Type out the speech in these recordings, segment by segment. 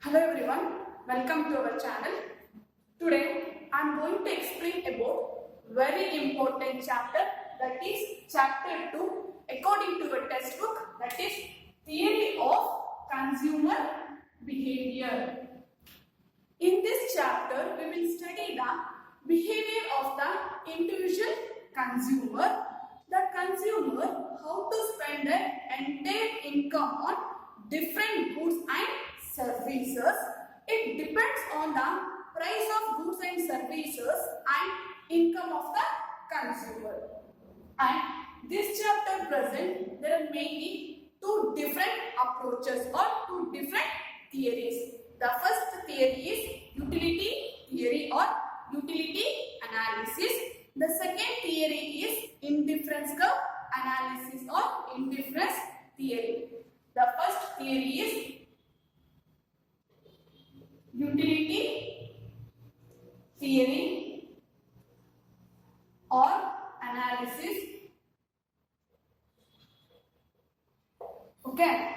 Hello everyone, welcome to our channel. Today I am going to explain about very important chapter, that is chapter 2 according to a textbook, that is theory of consumer behavior. In this chapter we will study the behavior of the individual consumer. The consumer, how to spend their entire income on different goods and services. It depends on the price of goods and services and income of the consumer. And this chapter present, there are mainly two different approaches or two different theories. The first theory is utility theory or utility analysis. The second theory is indifference curve analysis or indifference theory. The first theory is utility theory or analysis. Okay.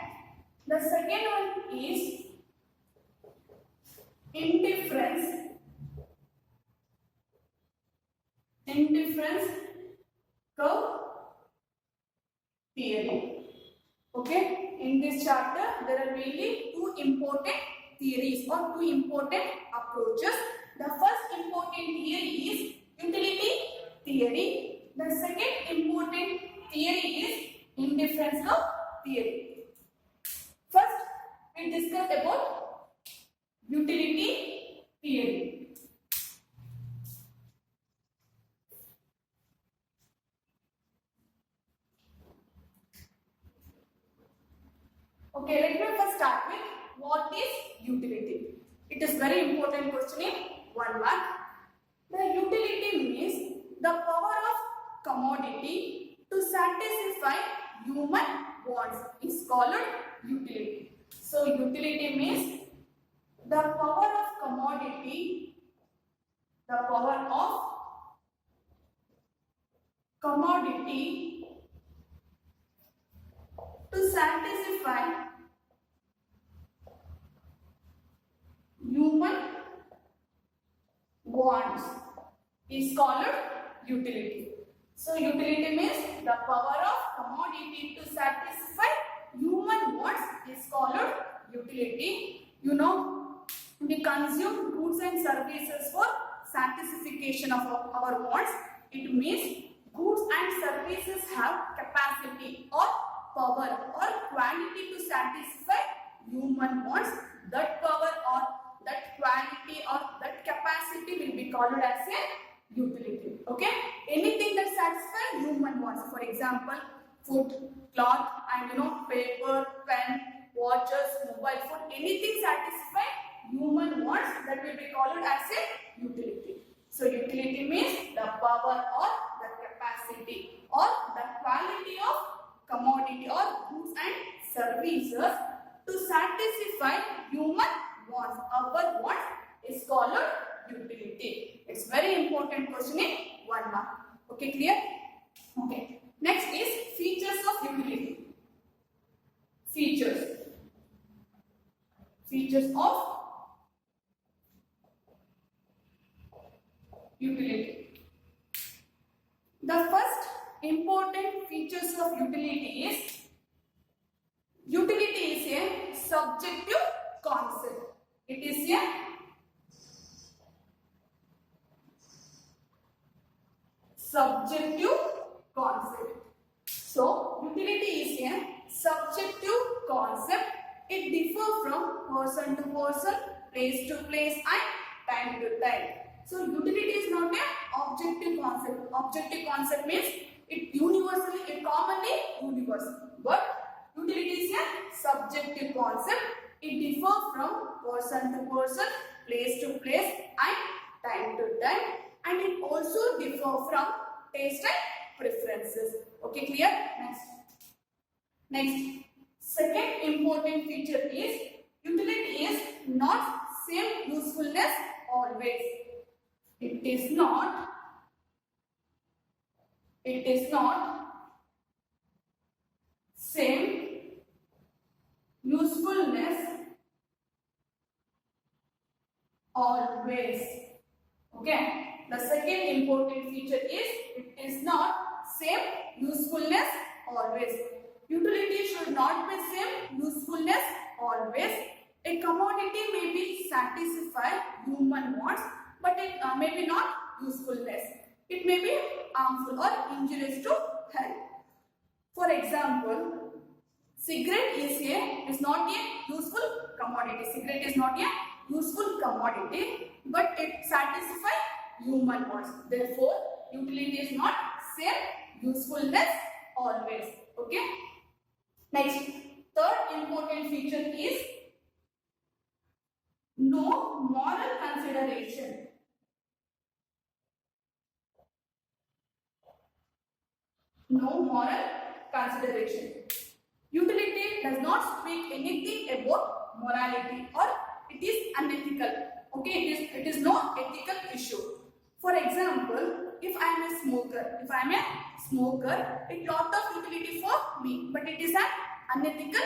The second one is indifference curve theory. Okay. In this chapter, there are mainly two important theories or two important approaches. The first important theory is utility theory. The second important theory is indifference curve theory. First, we discuss about utility theory. Okay, let me first start with what is utility. It is very important question in 1 mark. The utility means the power of commodity to satisfy human wants is called utility. So utility means the power of commodity, to satisfy human wants is called utility. So utility means the power of commodity to satisfy human wants is called utility. You know, we consume goods and services for satisfaction of our wants. It means goods and services have capacity or power or quantity to satisfy human wants. That power or that quantity or that capacity will be called as a utility. Okay, anything that satisfies human wants, for example food, cloth, and paper, pen, watches, mobile phone, anything satisfy human wants, that will be called as a utility. So utility means the power or the capacity or the quality of commodity or goods and services to satisfy human wants. Our wants is called utility. It's very important question in 1 mark. Okay, clear? Okay. Next is features of utility. Features of utility. The first important features of utility is a subjective concept. It is a subjective concept. So, utility is a subjective concept. It differs from person to person, place to place, and time to time. So, utility is not an objective concept. Objective concept means it commonly universal. But utility is a subjective concept. It differs from person to person, place to place, and time to time. And it also differs from taste and preferences. Okay, clear? Next. Second important feature is utility is not same usefulness always. It is not same usefulness always. Okay. The second important feature is it is not same usefulness always. Utility should not be same usefulness always. A commodity may be satisfy human wants, but it may be not usefulness. It may be harmful or injurious to health. For example, cigarette is not a useful commodity. Cigarette is not a useful commodity, but it satisfies human wants. Therefore, utility is not same usefulness always. Okay. Next, third important feature is no moral consideration. No moral consideration. Utility does not speak anything about morality or it is unethical. Okay, it is no ethical issue. For example, if I am a smoker, it lot of utility for me, but it is an unethical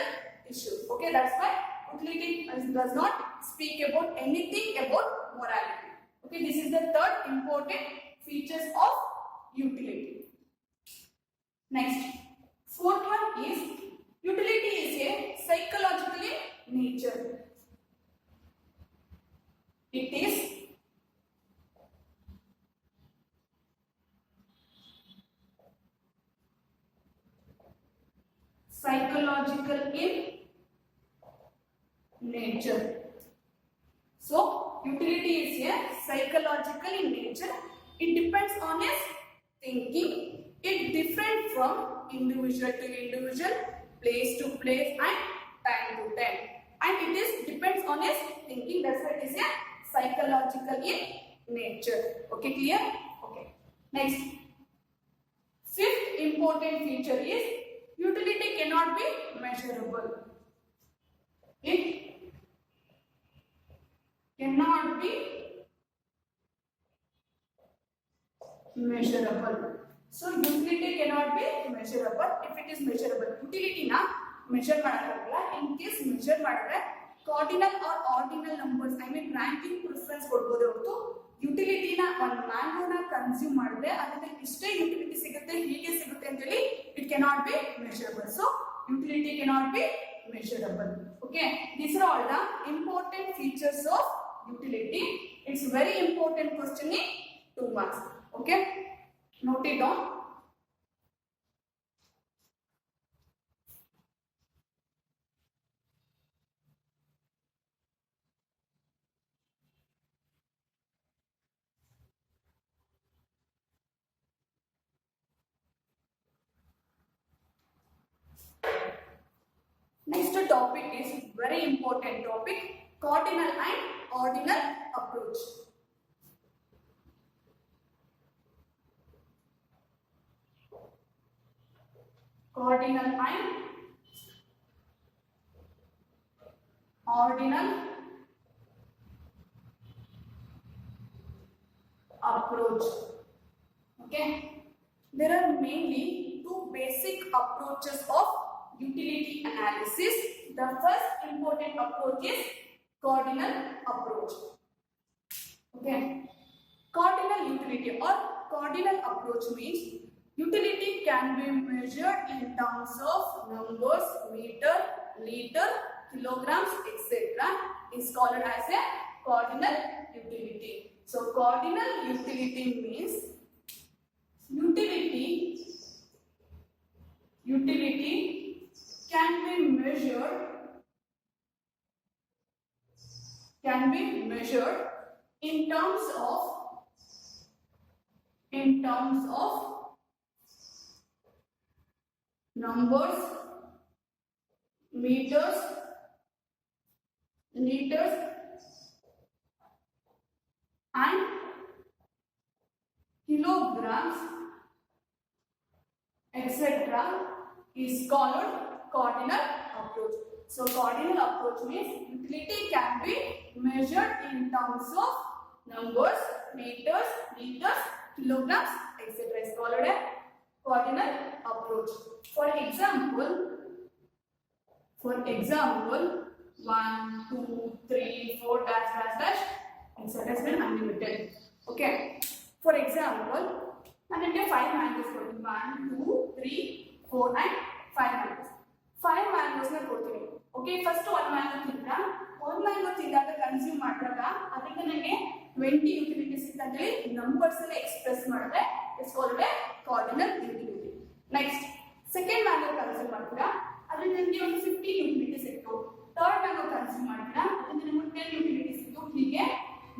issue. Okay, that's why utility does not speak about anything about morality. Okay, this is the third important features of utility. Next, fourth one is utility is a psychologically nature. It is psychological in nature. So, utility is a psychological in nature. It depends on his thinking. It different from individual to individual, place to place and time to time. And it is depends on his thinking. That's why it is a psychological in nature. Okay, clear? Okay. Next, fifth important feature is utility cannot be measurable. It cannot be measurable. So utility cannot be measurable. If it is measurable, utility na measure ಮಾಡಕ್ಕಾಗಲ್ಲ. In case measure ಮಾಡಿದ್ರೆ cardinal or ordinal numbers, I mean ranking preference ಕೊಡಬಹುದು ಹೊರತು utility ನ ಒಂದು mango ನ consume ಮಾಡಿದ್ರೆ ಅದಕ್ಕೆ ಇಷ್ಟೇ utility ಸಿಗುತ್ತೆ ಹೀಗೆ ಸಿಗುತ್ತೆ ಅಂತ ಹೇಳಿ it cannot be measurable. So utility cannot be measurable. Okay, these are all the important features of utility. It's very important question in 2 marks. Okay, note it down. Next topic is very important topic, cardinal and ordinal approach. Cardinal and ordinal approach. Okay, there are mainly two basic approaches of utility analysis. The first important approach is cardinal approach. Okay, cardinal utility or cardinal approach means utility can be measured in terms of numbers, meter, liter, kilograms, etc. is called as a cardinal utility. So cardinal utility means utility can be measured in terms of numbers, meters, liters and kilograms, etc. is called cardinal approach. So cardinal approach means utility can be measured in terms of numbers, meters, liters, kilograms, etc. is called a cardinal approach. For example, 1, 2, 3, 4 dash dash dash. etc. has been unlimited. Okay. For example, ನಾನು ನಿಮಗೆ 5 mangoes ಕೊಡ್ತೀನಿ. 1 2 3 4 and 5 mangoes. 5 mangoes ನ ಕೊಡ್ತೀನಿ. Okay, first 1 mango ತಿಂದ, 1 mango ತಿಂದಾಗ consume ಮಾಡಿದಾಗ ಅದಕ್ಕೆ ನನಗೆ 20 ಯುಟಿಲಿಟೀಸ್ ಅಂತ ಹೇಳಿ ನಂಬರ್ಸ್ ಅಲ್ಲಿ ಎಕ್ಸ್ಪ್ರೆಸ್ ಮಾಡಿದ್ರೆ it's called A cardinal utility. Next second mango consume ಮಾಡ್ತೀರಾ, ಅದರಿಂದ ನನಗೆ ಒಂದು 15 ಯುಟಿಲಿಟೀಸ್ ಇತ್ತು. ಥರ್ಡ್ ಮ್ಯಾಂಗೋ ಕನ್ಸ್ಯೂಮ್ ಮಾಡ್ತೀರಾ, ಅದರಿಂದ ನಿಮಗೆ 10 ಯುಟಿಲಿಟೀಸ್ ಇತ್ತು. ಹೀಗೆ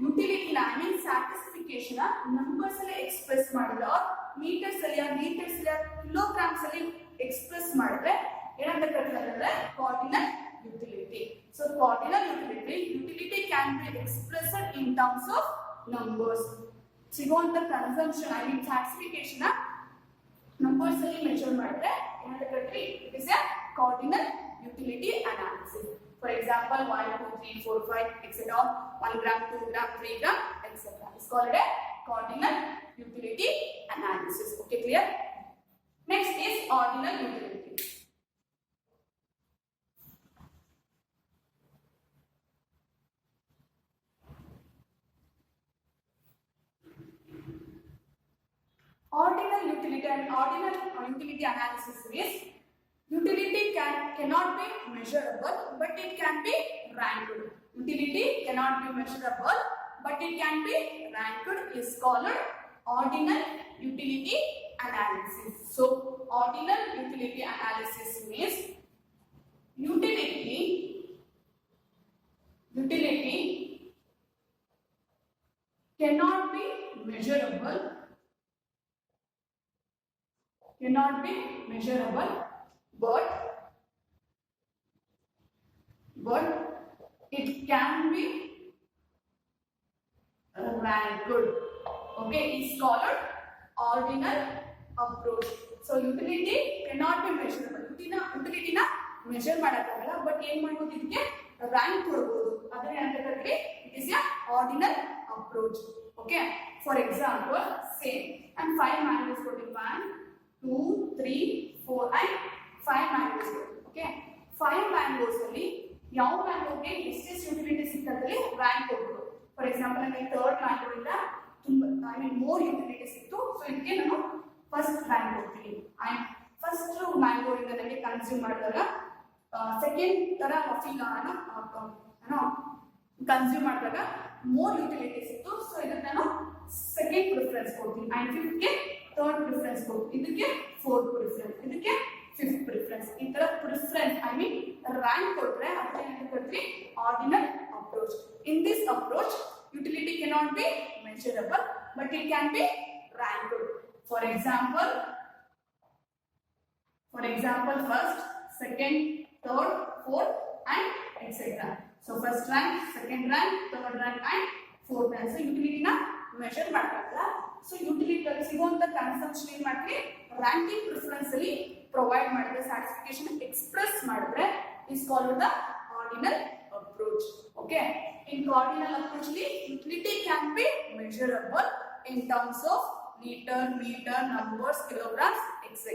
utility I mean satisfaction numbers ಅಲ್ಲಿ ಎಕ್ಸ್ಪ್ರೆಸ್ ಮಾಡಿದ್ರೆ ಮೀಟರ್ಸ್ ಅಲ್ಲಿ ಲೀಟರ್ಸ್ ಅಲ್ಲಿ ಕಿಲೋಗ್ರಾಮ್ಸ್ ಅಲ್ಲಿ ಎಕ್ಸ್ಪ್ರೆಸ್ ಮಾಡಿದ್ರೆ ಏನಂತ ಕರೀತಾರೆ cardinal utility. So cardinal utility can be expressed in terms of numbers. ಸಿಗುವಂತ consumption I mean satisfaction numbers ಅಲ್ಲಿ ಮೆಜರ್ ಮಾಡಿದ್ರೆ ಏನಂತ ಕರೀತೀವಿ, it is a cardinal utility analysis. For example, 1, 2, 3, 4, 5, etc. 1 gram, 2 gram, 3 gram, etc. It's called a cardinal utility analysis. Okay, clear? Next is ordinal utility. Ordinal utility and ordinal utility analysis is utility cannot be measurable, but it can be ranked. Utility cannot be measurable, but it can be ranked is called ordinal utility analysis. So, ordinal utility analysis means utility cannot be measurable, but it can be ranked. Okay, is called ordinal approach. So utility cannot be measurable. Utility na measure ಮಾಡಕ್ಕಾಗಲ್ಲ, but ಏನ್ ಮಾಡ್ಬೋದು, ಇದಕ್ಕೆ rank ಕೊಡಬಹುದು. ಅದನ್ನ ಏನಂತ ಕರೀತೀವಿ, it is A ordinal approach. Okay, for example same and 5 mangoes ಕೊಡ್ತೀನಿ. 1 2 3 4 and 5 mangoes. Okay, 5 mangoes ಅಲ್ಲಿ ಯಾವ ಮ್ಯಾಂಗೋಗೆ ಎಷ್ಟೆಷ್ಟು ಯುಟಿಲಿಟಿ ಸಿಕ್ತದಲ್ಲಿ ರ್ಯಾಂಕ್ ಕೊಡ್ಬೋದು. ಫಾರ್ ಎಕ್ಸಾಂಪಲ್ ನನಗೆ ಥರ್ಡ್ ಮ್ಯಾಂಗೋ ಇಂದ ತುಂಬಾ ಐ ಮೀನ್ ಮೋರ್ ಯುಟಿಲಿಟಿ ಸಿಕ್ತು, ಸೊ ಇದಕ್ಕೆ ನಾನು ಫಸ್ಟ್ ರ್ಯಾಂಕ್ ಕೊಡ್ತೀನಿ. ಅಂಡ್ ಫಸ್ಟ್ ಮ್ಯಾಂಗೋ ಇಂದ ನನಗೆ ಕನ್ಸ್ಯೂಮ್ ಮಾಡಿದಾಗ ಸೆಕೆಂಡ್ ತರ ಫೀಲ್ ನಾನು ಕನ್ಸ್ಯೂಮ್ ಮಾಡಿದಾಗ ಮೋರ್ ಯುಟಿಲಿಟಿ ಸಿಕ್ತು, ಸೊ ಇದಕ್ಕೆ ನಾನು ಸೆಕೆಂಡ್ ಪ್ರಿಫರೆನ್ಸ್ ಕೊಡ್ತೀನಿ. ಅಂಡ್ ಫಿಫ್ತ್ಗೆ ಥರ್ಡ್ ಪ್ರಿಫರೆನ್ಸ್ ಕೊಡ್ತೀನಿ, ಇದಕ್ಕೆ ಫೋರ್ತ್ ಪ್ರಿಫರೆನ್ಸ್, ಇದಕ್ಕೆ ಫಿಫ್ತ್ ಪ್ರಿಫರೆನ್ಸ್. ಈ ತರ ಪ್ರಿಫರೆನ್ಸ್ ಐ ಮೀನ್ ರ್ಯಾಂಕ್ ಕೊಟ್ರೆ ಅದಕ್ಕೆ ಏನಂತ ಕರೀತೀವಿ, ordinal approach. In this approach utility cannot be measurable, but it can be ranked. For example, first, second, third, fourth, and etc. So first rank, second rank, third rank, and fourth rank. So utility na measure ಮಾಡಲ್ಲ. So utility ಸಿಗುವಂತ consumption ಏನ್ ಮಾಡ್ತೀವಿ, ranking preference ಅಲ್ಲಿ provide ಮಾಡಿದ್ರೆ satisfaction express ಮಾಡಿದ್ರೆ is called the ordinal approach. Okay, in ordinal approach utility can be measurable in terms of liter, meter, numbers, kilograms, etc.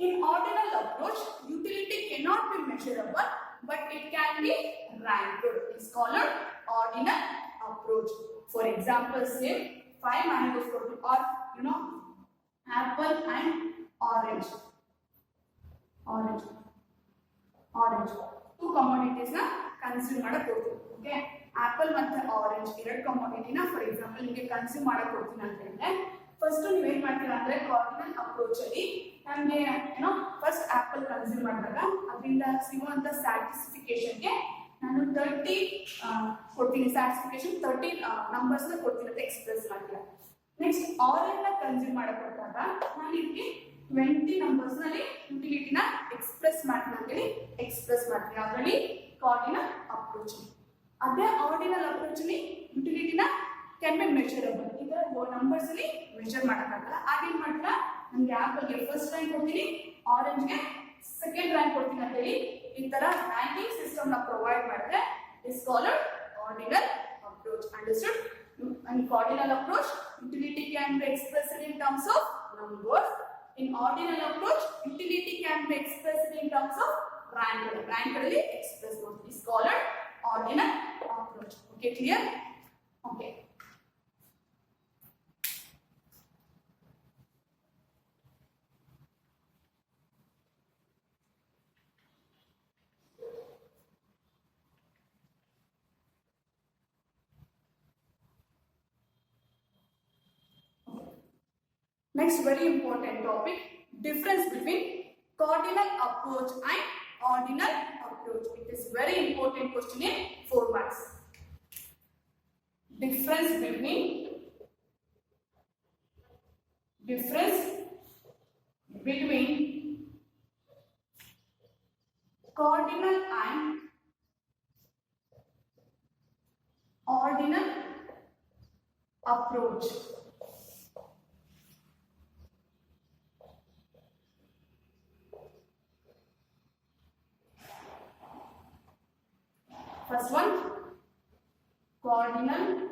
In ordinal approach utility cannot be measurable, but it can be ranked. It's called ordinal approach. For example, say 5 mangoes or apple and orange. Two commodities na consume ಮಾಡಕ್ಕೆ ಕೊಡ್ತೀನಿ. Okay, apple ಮತ್ತೆ orange ಎರಡು ಕಮಾಡಿಟಿನ for example ನಿಮಗೆ consume ಮಾಡಕ್ಕೆ ಕೊಡ್ತೀನಿ ಅಂತ ಹೇಳಿದ್ರೆ first ನೀವು ಏನ್ ಮಾಡ್ತೀರಾ ಅಂದ್ರೆ ಕಾರ್ಡಿನಲ್ ಅಪ್ರೋಚ್ ಅಲ್ಲಿ ನಮಗೆ ಫಸ್ಟ್ ಆಪಲ್ ಕನ್ಸ್ಯೂಮ್ ಮಾಡಿದಾಗ ಅದರಿಂದ ಸಿಗುವಂತ ಸ್ಯಾಟಿಸ್ಫಿಕೇಶನ್ಗೆ ನಾನು 30 ಕೊಡ್ತೀನಿ. ಸ್ಯಾಟಿಸ್ಫಿಕೇಶನ್ 30 ನಂಬರ್ಸ್ ನ ಕೊಡ್ತೀನಿ ಅಂತ ಎಕ್ಸ್ಪ್ರೆಸ್ ಮಾಡ್ತೀರಾ. ನೆಕ್ಸ್ಟ್ ಆರೆಂಜ್ ನ ಕನ್ಸ್ಯೂಮ್ ಮಾಡಕ್ಕೆ ಕೊಟ್ಟಾಗ ನಾನು ಇದಕ್ಕೆ 20 ನಂಬರ್ಸ್ ನಲ್ಲಿ ಯುಟಿಲಿಟಿನ ಎಕ್ಸ್ಪ್ರೆಸ್ ಮಾಡ್ತೀನಿ ಅಂತೇಳಿ ಎಕ್ಸ್ಪ್ರೆಸ್ ಮಾಡ್ತೀನಿ. ಅದರಲ್ಲಿ ಕಾರ್ಡಿನಲ್ ಅಪ್ರೋಚ್. ಅದೇ ಆರ್ಡಿನಲ್ ಅಪ್ರೋಚ್ ಅಲ್ಲಿ ಯುಟಿಲಿಟಿನ ಕ್ಯಾನ್ ಬಿ ಮೆಜರಬಲ್. ಈಗ ನಂಬರ್ಸ್ ಅಲ್ಲಿ ಮೆಜರ್ ಮಾಡಕ್ಕಾಗಲ್ಲ. ಆಗೇನ್ ಮಾಡ್ತೀರಾ, ನಮ್ಗೆ ಆಪಲ್ಗೆ ಫಸ್ಟ್ ರ್ಯಾಂಕ್ ಕೊಡ್ತೀನಿ, ಆರೆಂಜ್ಗೆ ಸೆಕೆಂಡ್ ರ್ಯಾಂಕ್ ಕೊಡ್ತೀನಿ ಅಂತೇಳಿ ಈ ತರ ರ್ಯಾಂಕಿಂಗ್ ಸಿಸ್ಟಮ್ ನ ಪ್ರೊವೈಡ್ ಮಾಡಿದ್ರೆ is called ordinal approach. Understood? In ordinal approach utility can be expressed in terms of numbers. In ordinal approach utility can be expressed in terms of ranked really expressed is called ordinal approach. Okay, clear? Okay. Next, very important topic, difference between cardinal approach and ordinal approach. It is very important question in 4 marks. Difference between cardinal and ordinal approach. First one, cardinal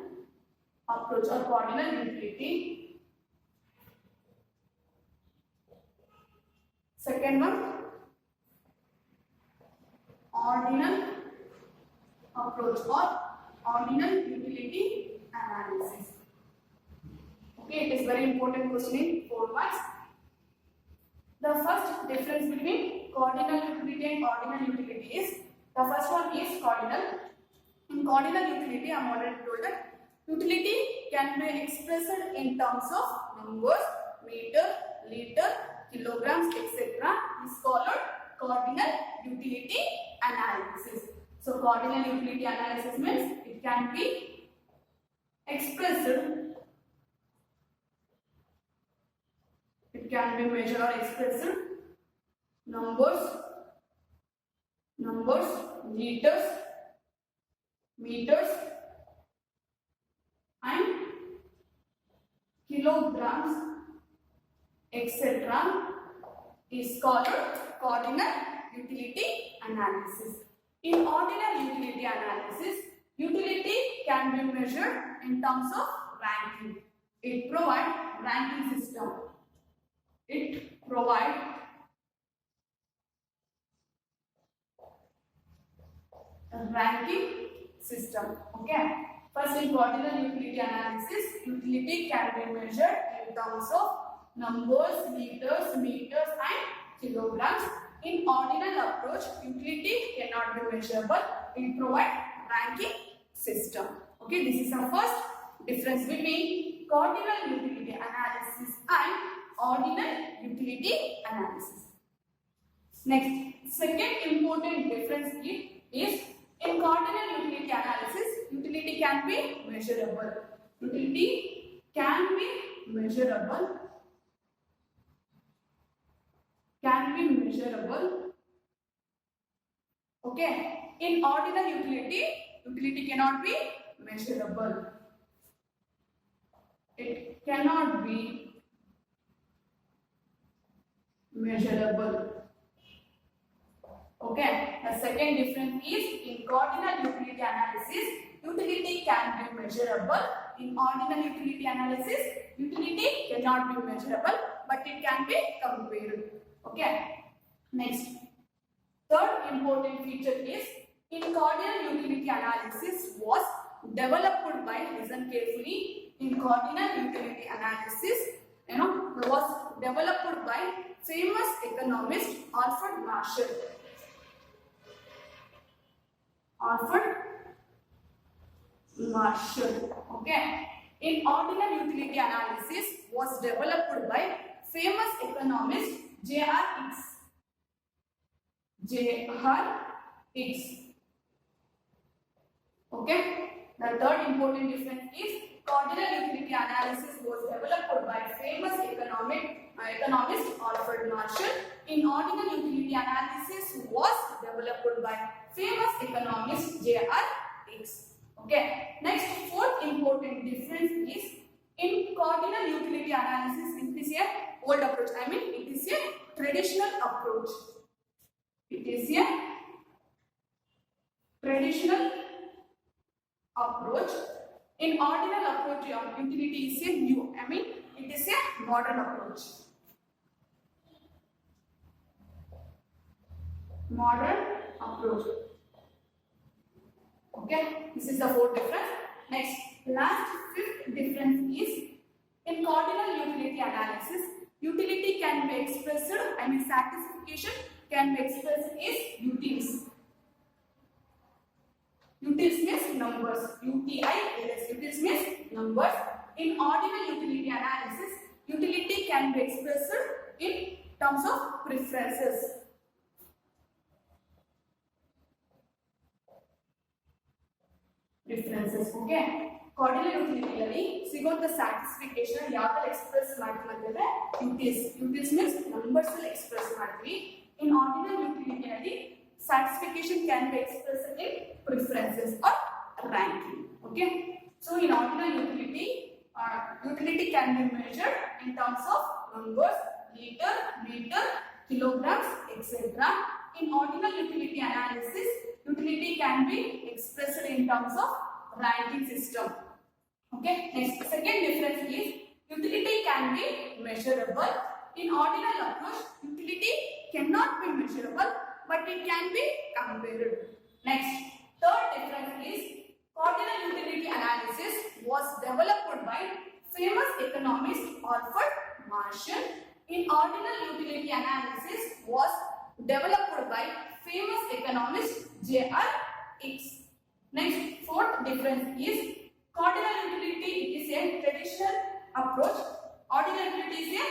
approach or cardinal utility. Second one, ordinal approach or ordinal utility analysis. Okay, it is very important question in 4 marks. The first difference between cardinal utility and ordinal utility is, the first one is cardinal. In cardinal utility, I am already told that utility can be expressed in terms of numbers, meter, liter, kilograms, etc. is called cardinal utility analysis. So cardinal utility analysis means it can be expressed, it can be measured or expressed numbers, liters, meters and kilograms, etc. is called cardinal utility analysis. In ordinal utility analysis, utility can be measured in terms of ranking. It provides ranking system. It provides a ranking system. Okay. First, in cardinal utility analysis, utility can be measured in terms of numbers, liters, meters and kilograms. In ordinal approach, utility cannot be measurable. It provides ranking system. Okay, this is the first difference between cardinal utility analysis and ordinal utility analysis. Next, second important difference is in cardinal utility analysis, utility can be measurable. Utility can be measurable. Okay. In ordinal utility cannot be measurable. It cannot be measurable. Okay. The second difference is in cardinal utility analysis, utility can be measurable. In ordinal utility analysis, utility cannot be measurable, but it can be compared. Okay. Next, third important feature is in cardinal utility analysis was developed by, listen carefully, in cardinal utility analysis, was developed by famous economist Alfred Marshall. Okay. In ordinal utility analysis was developed by famous economist J.R. Hicks. Okay. The third important difference is cardinal utility analysis was developed by famous economist Alfred Marshall. In ordinal utility analysis was developed by famous economist J.R. Hicks. Okay. Next, fourth important difference is in cardinal utility analysis, it is a old approach. I mean, it is a traditional approach. It is a traditional approach. In ordinal approach, utility is a new. I mean, it is a modern approach. Modern approach. Okay, this is the fourth difference. Next, last fifth difference is in cardinal utility analysis, utility can be expressed, satisfaction can be expressed as utils. Utils means numbers. UTILS. Utils means numbers. In ordinal utility analysis, utility can be expressed in terms of preferences. Preferences, okay. Cardinal utility alli ಸಿಗುವಂತ satisfaction ಯಾವಾಗ express ಮಾಡ್ತೀವಿ ಅಂತಂದ್ರೆ utils means numbers ಅಲ್ಲಿ express ಮಾಡ್ತೀವಿ. In ordinal utility alli satisfaction can be expressed in preferences or ranking, okay. So in ordinal utility, utility can be measured in terms of numbers, liter, meter, kilograms, etc. In ordinal utility analysis, utility can be expressed in terms of ranking system. Okay, next, second difference is utility can be measurable. In ordinal approach, utility cannot be measurable, but it can be compared. Next, third difference is cardinal utility analysis was developed by famous economist Alfred Marshall. In ordinal utility analysis was developed by famous economist J.R. Hicks. Next, fourth difference is cardinal utility is a traditional approach. Ordinal utility is a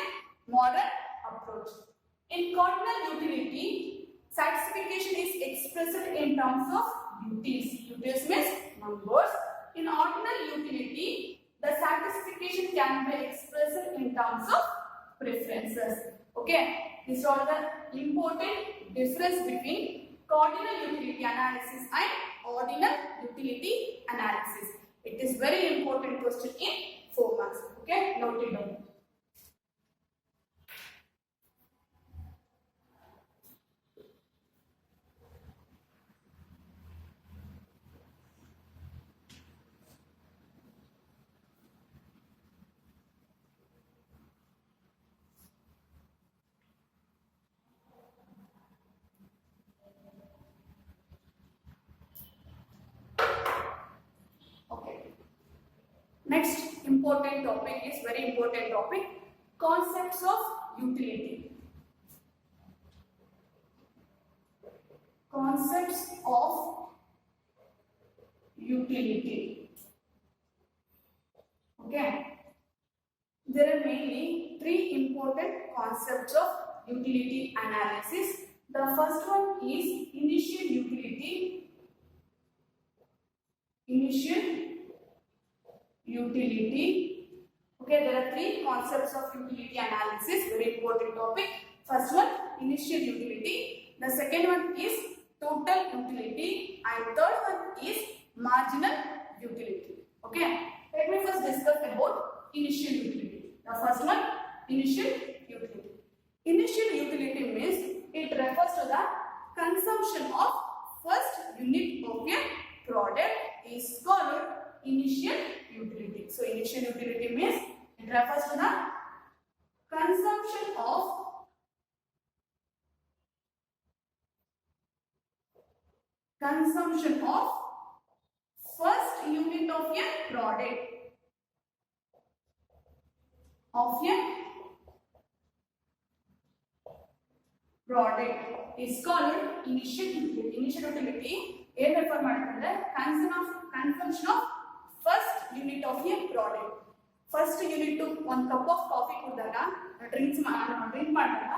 modern approach. In cardinal utility, satisfaction is expressed in terms of utils. Utils means numbers. In ordinal utility, the satisfaction can be expressed in terms of preferences. Okay, these are the important difference between cardinal utility analysis and ordinal utility analysis. It is very important question in 4 marks. Okay, note it down. Next important topic is very important topic, concepts of utility. Concepts of utility. Okay, there are mainly 3 important concepts of utility analysis. The first one is initial utility. Initial utility. Okay, there are 3 concepts of utility analysis, very important topic. First one, initial utility. The second one is total utility, and third one is marginal utility. Okay, let me first discuss about initial utility. The first one, initial utility. Initial utility means it refers to the consumption of first unit of a product is called initial utility. So initial utility means it refers to the consumption of first unit of a product is called initial utility. Initial utility ಏನು refer ಮಾಡುತ್ತೆ consumption of first unit of a product. First unit ಒಂದು cup of coffee ಕುಡಿದಾಗ drink ಮಾಡಿದಾಗ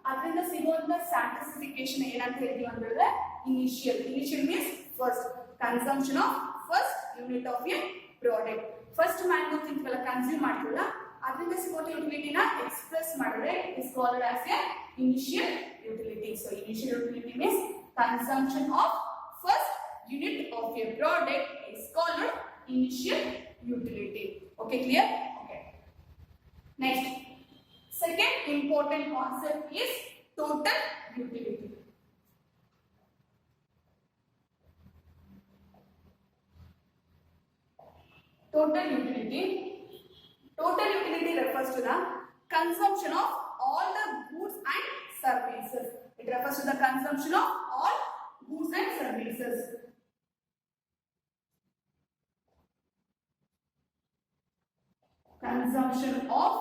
ಅದರಿಂದ ಸಿಗುವಂತ satisfaction ಏನಂತ ಹೇಳ್ತೀವಿ ಅಂದ್ರೆ initial means first consumption of first unit of a product. First mango ತಿಂತೀವಲ್ಲ, ಕನ್ಸ್ಯೂಮ್ ಮಾಡ್ತೀವಲ್ಲ, ಅದರಿಂದ ಸಿಗುವಂತ ಯುಟಿಲಿಟಿನ ಎಕ್ಸ್ಪ್ರೆಸ್ ಮಾಡಿದ್ರೆ it is called as a initial utility. So initial utility means consumption of first unit of a product is called initial utility. Okay, clear? Okay. Next, second important concept is total utility. Total utility refers to the consumption of all the goods and services. It refers to the consumption of all goods and services. consumption of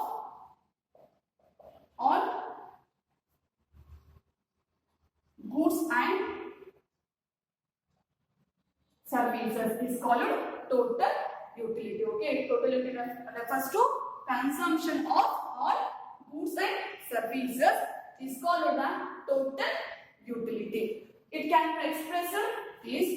all goods and services is called total utility. Okay, total utility refers to consumption of all goods and services is called the total utility. It can be expressed is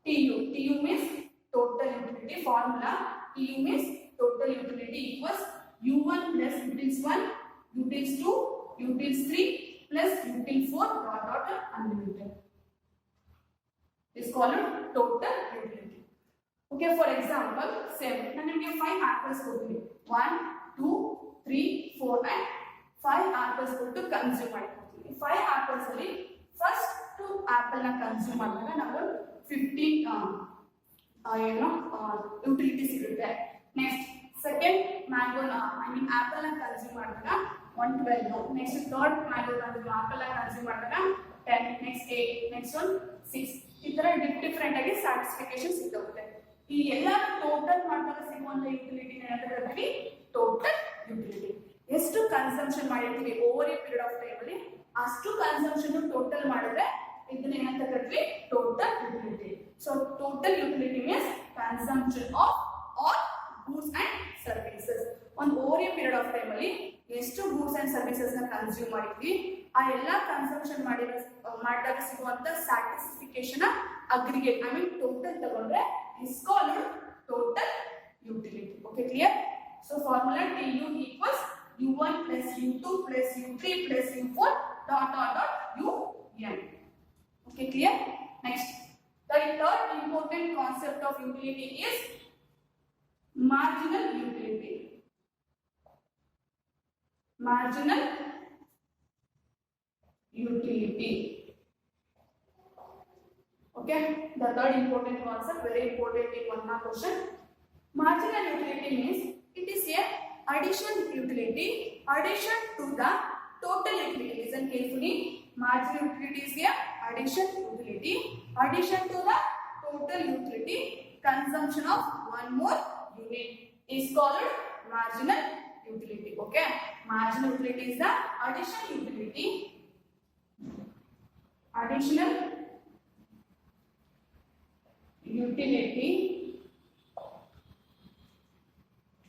TU. TU means total utility. Formula TU means total utility equals U1 plus utils 1, utils 2, utils 3 plus util 4 dot unlimited. Is called total utility. Okay, for example, same. Now we have 5 apples ಕೊಡ್ತೀನಿ. 1, 2, 3, 4 and 5 apples ಕೊಟ್ಟು consume ಮಾಡ್ತೀವಿ. 5 apples ಅಲ್ಲಿ first 2 apple ನ consume ಮಾಡಿದಾಗ ನಾವು 15 utility ಸಿಗುತ್ತೆ. Next second mango apple ನ consume ಮಾಡಿದಾಗ 112. ನೆಕ್ಸ್ಟ್ ಥರ್ಡ್ ಮ್ಯಾಂಗೋ ಆಪಲ್ ನ ಕನ್ಸ್ಯೂಮ್ ಮಾಡಿದಾಗ 10. ನೆಕ್ಸ್ಟ್ 8. ನೆಕ್ಸ್ಟ್ 6. ಈ ತರ ಡಿಫರೆಂಟ್ ಆಗಿ ಸ್ಯಾಟಿಸ್ಫಿಕೇಶನ್ ಸಿಗುತ್ತೆ. ಈ ಎಲ್ಲ ಟೋಟಲ್ ಮಾಡಿದಾಗ ಸಿಗುವಂತ ಯುಟಿಲಿಟಿ ಏನಂತ ಟೋಟಲ್ ಯುಟಿಲಿಟಿ. ಎಷ್ಟು ಕನ್ಸಂಪ್ಷನ್ ಮಾಡಿರ್ತೀವಿ over a period of time ಅಲ್ಲಿ ಅಷ್ಟು ಕನ್ಸಂಪ್ಷನ್ ಟೋಟಲ್ ಮಾಡಿದ್ರೆ ಇದನ್ನ ಏನಂತ ಕರಿತೀವಿ total utility. So total utility means consumption of all goods and services. ಒಂದು over a period of time ಅಲ್ಲಿ ಎಷ್ಟು ಗೂಡ್ಸ್ ಅಂಡ್ ಸರ್ವಿಸಸ್ ನ ಕನ್ಸ್ಯೂಮ್ ಮಾಡಿದ್ವಿ ಆ ಎಲ್ಲ ಕನ್ಸಂಪ್ಷನ್ ಮಾಡಿದಾಗ ಸಿಗುವಂತ satisfaction aggregate I mean total ತಗೊಂಡ್ರೆ is called total utility. Okay, clear? So formula TU equals U1 plus U2 plus U3 plus U4 dot UN. Okay, clear? Next, the third important concept of utility is marginal utility. Marginal utility. Okay, the third important concept, very important in one mark question. Marginal utility means it is a addition utility, addition to the total utility. Listen carefully. Marginal utility is a addition utility, addition to the total utility. Consumption of one more unit is called marginal utility. Okay, marginal utility is the addition utility, additional utility,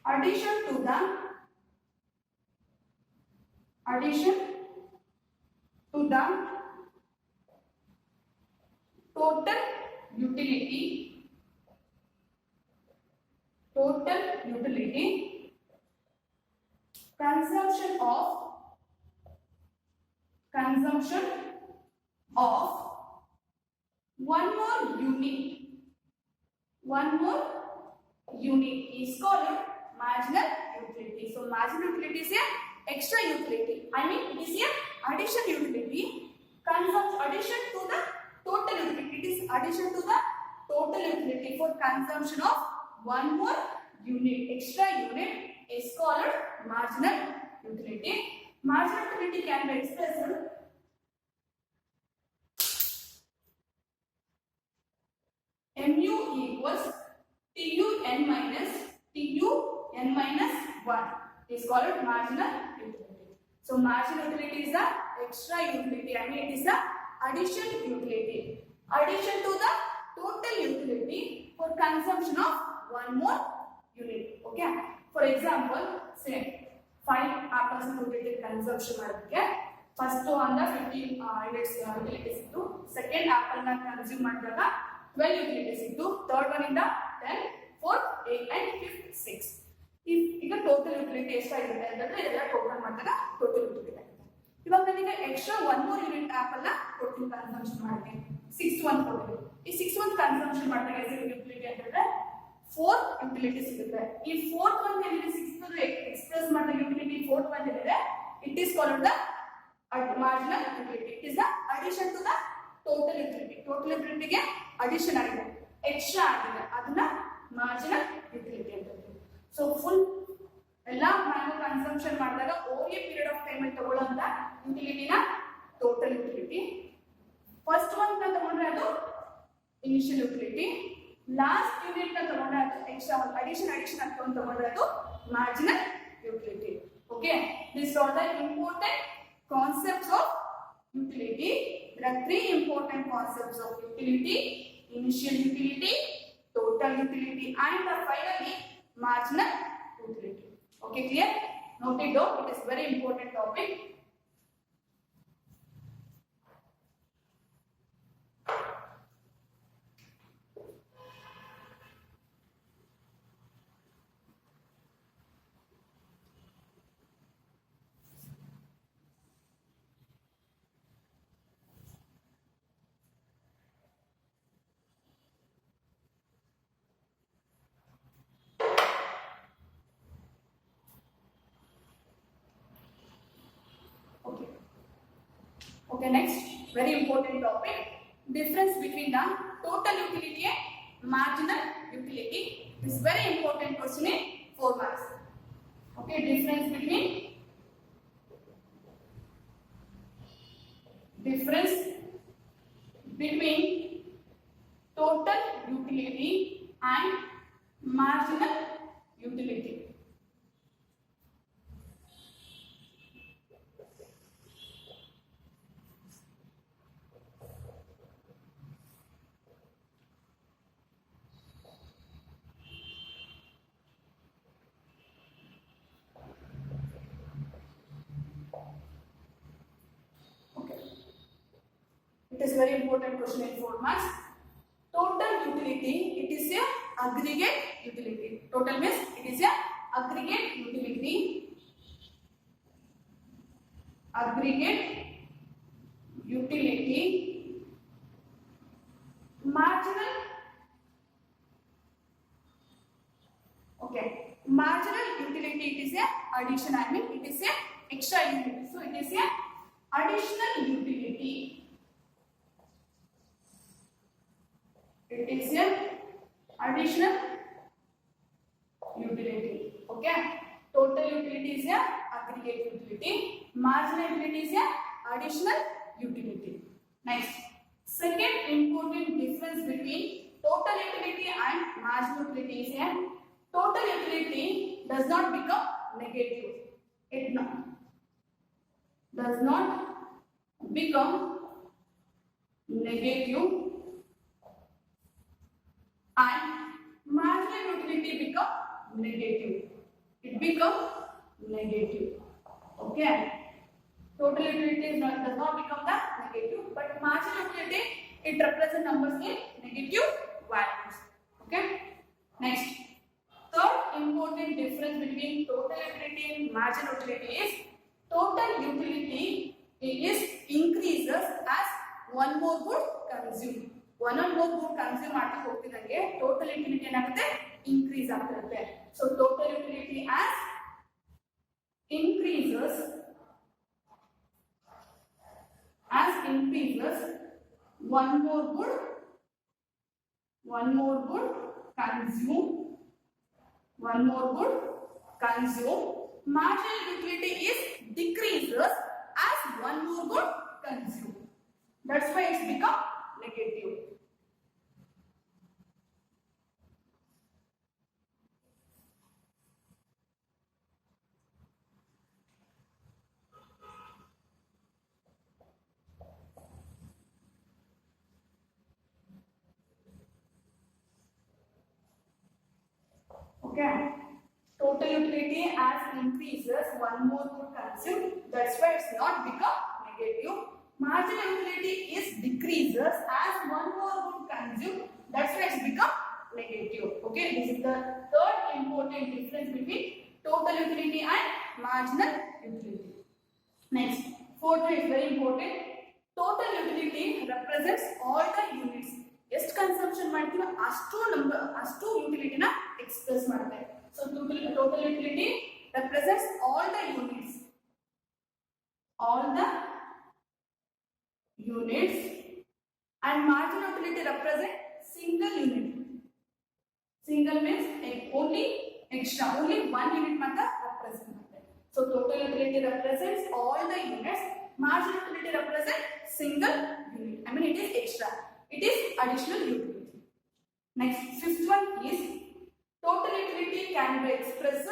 addition to the total utility, consumption of one more unit is called marginal utility. So marginal utility is a extra utility. I mean it is a addition utility. Addition to the total utility. It is addition to the total utility for consumption of one more unit. Extra unit is called marginal utility. Marginal utility can be expressed mu equals TUN minus 1 is called marginal utility. So marginal utility is the extra utility. I mean it is the addition utility. Addition to the total utility for consumption of one more unit. Okay. For example, say 5 apples utility consumption madike first on the 15 units utility ಸಿಕ್ತು. Second apple na consume ಮಾಡಿದಾಗ 12 utility ಸಿಕ್ತು. Third one ಇಂದ 10, 4, 8 and 5, 6. ಈಗ total utility ಎಷ್ಟಾಗಿರುತ್ತೆ ಅಂತಂದ್ರೆ ಇದೆಲ್ಲ total ಮಾಡಿದಾಗ total utility ಆಗುತ್ತೆ. ಇವಾಗ ನನಗೆ ಎಕ್ಸ್ಟ್ರಾ 1 more ಯೂನಿಟ್ ಆಪಲ್ ನ ಕೊಡ್ತೀನಿ ಕನ್ಸಂಪ್ಷನ್ ಮಾಡ್ತೀನಿ. 6 1 ಕೊಡ್ತೀನಿ. ಈ 6 1 ಕನ್ಸಂಪ್ಷನ್ ಮಾಡಿದಾಗ ಎಷ್ಟು ಯುಟಿಲಿಟಿ ಅಂತಂದ್ರೆ 4 ಯುಟಿಲಿಟಿ ಸಿಗುತ್ತೆ. ಈ 4th one ಏನಿದೆ 6th ಎಕ್ಸ್ಪ್ರೆಸ್ ಮಾಡಿದ ಯುಟಿಲಿಟಿ 4th one ಏನಿದೆ it is called the marginal utility. It is the addition to the total utility. Total utility ಗೆ addition ಆಗಿದೆ, ಎಕ್ಸ್ಟ್ರಾ ಆಗಿದೆ, ಅದನ್ನ marginal utility ಅಂತ ಹೇಳ್ತೀವಿ. ಸೊ ಫುಲ್ ಎಲ್ಲ ಮ್ಯಾಂಗೋ ಕನ್ಸಂಪ್ಷನ್ ಮಾಡಿದಾಗ over a period of time ಅಲ್ಲಿ ತಗೊಳ್ಳೋಂತ ಯುಟಿಲಿಟಿನ ಟೋಟಲ್ ಯುಟಿಲಿಟಿ. ಫಸ್ಟ್ ಒನ್ ತಗೊಂಡ್ರೆ ಅದು ಇನಿಷಿಯಲ್ ಯುಟಿಲಿಟಿ, ಲಾಸ್ಟ್ ಯೂನಿಟ್ ನ ತಗೊಂಡ್ರೆ ಅದು ಎಕ್ಸ್ಟ್ರಾ ಅಡಿಷನ್ ಅಂತ ತಗೊಂಡ್ರೆ ಅದು marginal utility. Okay, these are the important concepts of utility. There are three important concepts of utility: initial utility, total utility, and finally marginal utility. Okay, clear? Note it down. It is very important topic. Okay, next, very important topic, difference between the total utility and marginal utility. This is very important question in 4 marks. Okay, difference between total utility and marginal utility. It is very important question in 4 marks. Total utility, it is a aggregate utility. Total means it is a aggregate utility. Aggregate utility. Marginal. Okay. Marginal utility, it is a addition. I mean, it is a extra unit. So it is a additional utility. It is a additional utility. Okay. Total utility is a aggregate utility. Marginal utility is a additional utility. Next, second important difference between total utility and marginal utility is a total utility does not become negative. It does not become negative. And marginal utility become negative. It becomes negative. Okay. Total utility does not become the negative, but marginal utility, it represents numbers in negative values. Okay. Next, third important difference between total utility and marginal utility is total utility increases as one more good consumed. One or more good consume ಮಾಡ್ತಾ ಹೋಗ್ತಿದಂಗೆ total utility ಏನಾಗುತ್ತೆ increase ಆಗ್ತಿರುತ್ತೆ. So total utility as increases one more good consume. Marginal utility is decreases as one more good consume. That's why it's become negative. Okay. Total utility as increases one more good consumed. That's why it's not become negative. Marginal utility is decreases as one more good consumed. That's why it's become negative. Okay. This is the third important difference between total utility and marginal utility. Next, fourth is very important. Total utility represents all the units. ಎಷ್ಟು consumption ಮಾಡ್ತೀವಿ ಅಷ್ಟು ಯುಟಿಲಿಟಿನ express ಮಾಡುತ್ತೆ. So total utility represents all the units and marginal utility represents single unit. Single means only one unit ಮಾತ್ರ represent ಮಾಡುತ್ತೆ. So total utility represents all the units. Marginal utility represents single unit. I mean, it is extra. It is additional utility. Next, fifth one is total utility can be expressed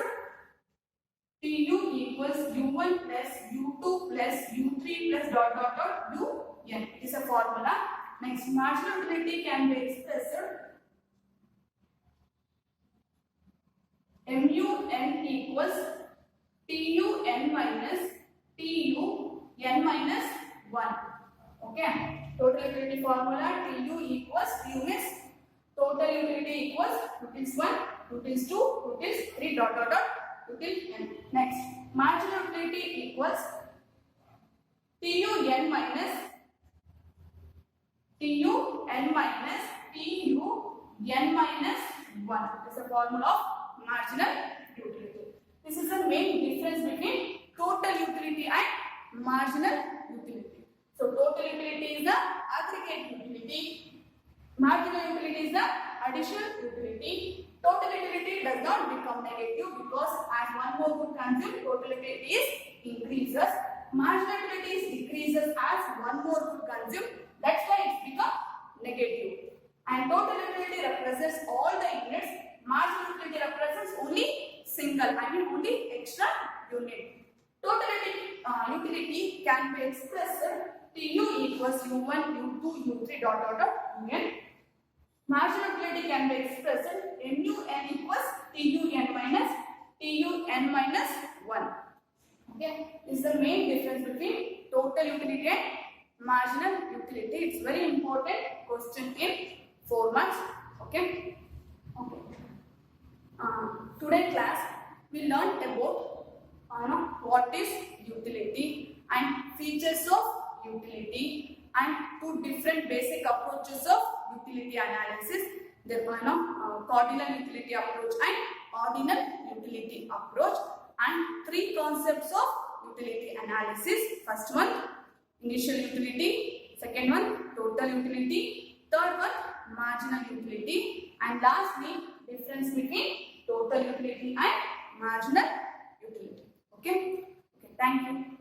Tu equals u1 plus u2 plus u3 plus dot dot dot un. It is a formula. Next, marginal utility can be expressed mun equals tun minus tun minus 1. Okay. Total utility formula tu equals tu is total utility equals utils 1, utils 2, utils 3 dot dot dot util n. Next, marginal utility equals tun minus tun minus tun minus 1. This is a formula of marginal utility. This is the main difference between total utility and marginal utility. So total utility is the aggregate utility. Marginal utility is the additional utility. Total utility does not become negative because as one more good consumed, total utility is increases. Marginal utility is decreases as one more good consumed. That's why it's become negative. And total utility represents all the units. Marginal utility represents only single, only extra unit. Total utility can be expressed Tu equals u1, u2, u3 dot dot dot un. Marginal utility can be expressed mun equals tun minus tun minus 1. Okay, this is the main difference between total utility and marginal utility. It's very important question in 4 months. Okay. Today class we learned about what is utility and features of utility and two different basic approaches of utility analysis. Therefore, cardinal utility approach and ordinal utility approach, and three concepts of utility analysis. First one, initial utility. Second one, total utility. Third one, marginal utility. And lastly, difference between total utility and marginal utility. Okay. Thank you.